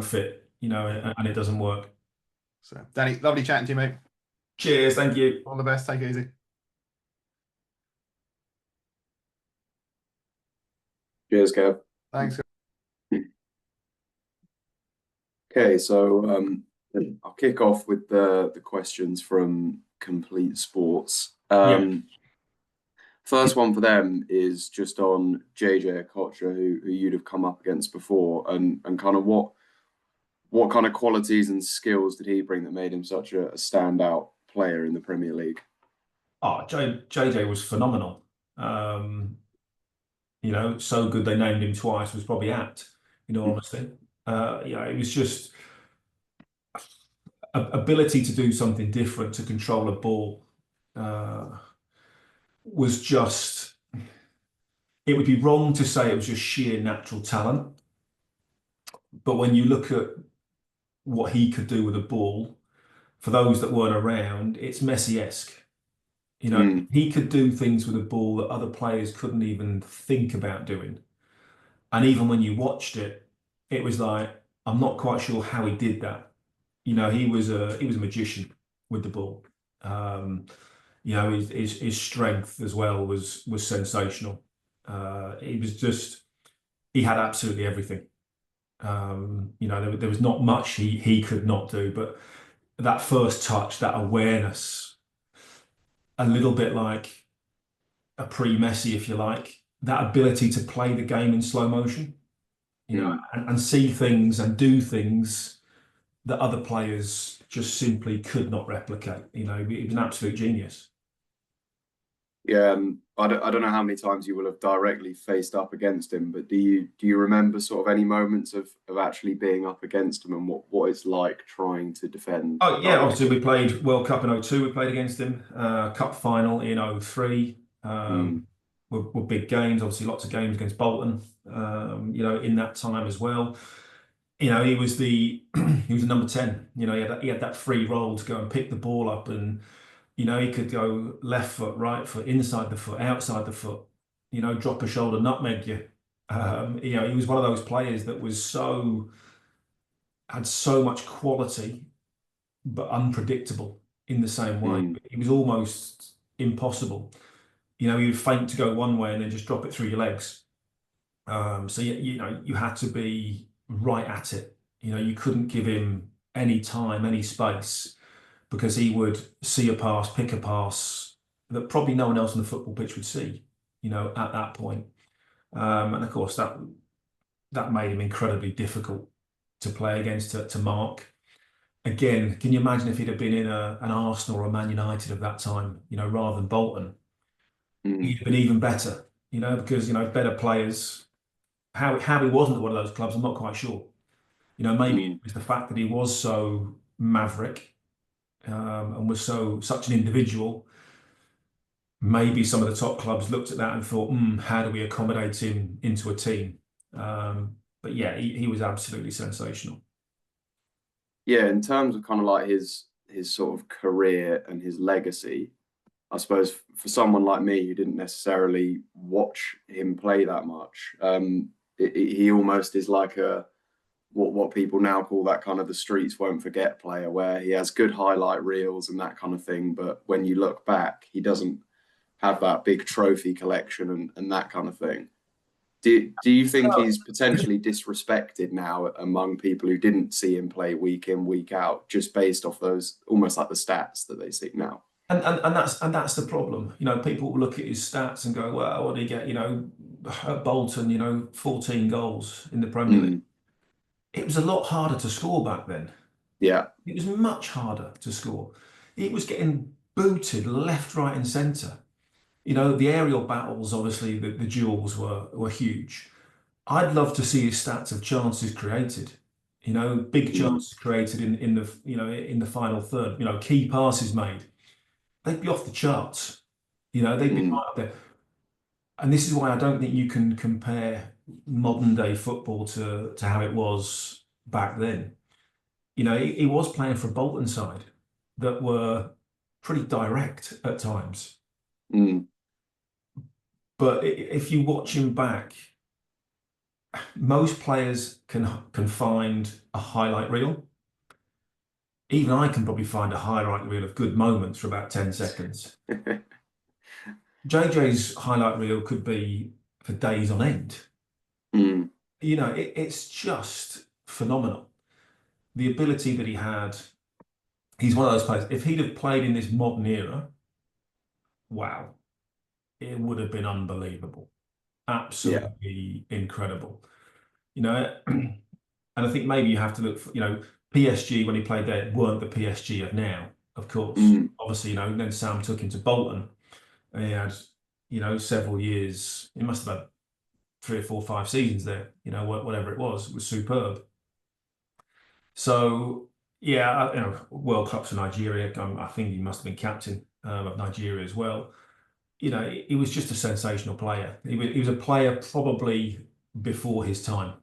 fit, and it doesn't work. So, Danny, lovely chatting to you, mate. Cheers, thank you. All the best. Take it easy. Cheers, Kev. Thanks. Okay, so I'll kick off with the questions from Complete Sports. First one for them is just on Jay Jay Okocha, who you'd have come up against before, and kind of what kind of qualities and skills did he bring that made him such a standout player in the Premier League? Oh, JJ was phenomenal. So good they named him twice was probably apt, in all honesty. It was just ability to do something different, to control a ball, was just, it would be wrong to say it was just sheer natural talent. But when you look at what he could do with a ball, for those that weren't around, it's Messi-esque. He could do things with a ball that other players couldn't even think about doing. And even when you watched it, it was like, I'm not quite sure how he did that. He was a magician with the ball. His strength as well was sensational. He had absolutely everything. There was not much he could not do, but that first touch, that awareness, a little bit like a pre-Messi, if you like, that ability to play the game in slow motion, and see things and do things that other players just simply could not replicate. He was an absolute genius. Yeah, I don't know how many times you will have directly faced up against him, but do you remember sort of any moments of actually being up against him and what it's like trying to defend? Oh yeah, obviously we played World Cup in 2002. We played against him. Cup final in 2003. Were big games. Obviously, lots of games against Bolton. In that time as well. He was he was number 10. He had that free roll to go and pick the ball up, and he could go left foot, right foot, inside the foot, outside the foot. Drop a shoulder, nutmeg you. He was one of those players that had so much quality, but unpredictable in the same way. He was almost impossible. He would feint to go one way and then just drop it through your legs. So you had to be right at it. You couldn't give him any time, any space, because he would see a pass, pick a pass that probably no one else on the football pitch would see, at that point. And of course, that made him incredibly difficult to play against, to mark. Again, can you imagine if he'd have been in an Arsenal or a Man United of that time, rather than Bolton? He'd have been even better, because, better players. How he wasn't at one of those clubs, I'm not quite sure. Maybe it was the fact that he was so maverick, and was such an individual. Maybe some of the top clubs looked at that and thought, how do we accommodate him into a team? But yeah, he was absolutely sensational. Yeah, in terms of kind of like his sort of career and his legacy, I suppose for someone like me who didn't necessarily watch him play that much, he almost is like what people now call that kind of the streets won't forget player, where he has good highlight reels and that kind of thing, but when you look back, he doesn't have that big trophy collection and that kind of thing. Do you think he's potentially disrespected now among people who didn't see him play week in, week out, just based off those almost like the stats that they see now? And that's the problem. People will look at his stats and go, well, what did he get? At Bolton, 14 goals in the Premier League. It was a lot harder to score back then. Yeah. It was much harder to score. He was getting booted left, right, and centre. The aerial battles, obviously, the duels were huge. I'd love to see his stats of chances created. Big chances created in the final third. Key passes made. They'd be off the charts. They'd be right up there. And this is why I don't think you can compare modern day football to how it was back then. He was playing for a Bolton side that were pretty direct at times. But if you watch him back, most players can find a highlight reel. Even I can probably find a highlight reel of good moments for about 10 seconds. JJ's highlight reel could be for days on end. Mm. You know, it's just phenomenal. The ability that he had. He's one of those players. If he'd have played in this modern era, wow, it would have been unbelievable. Absolutely incredible. You know, and I think maybe you have to look for, you know, PSG when he played there weren't the PSG of now, of course. Mm. Obviously, you know, then Sam took him to Bolton and he had, you know, several years. He must have had 3 or 4, 5 seasons there, you know, whatever it was superb. So, yeah, you know, World Cups for Nigeria. I think he must have been captain of Nigeria as well. You know, he was just a sensational player. He was a player probably before his time.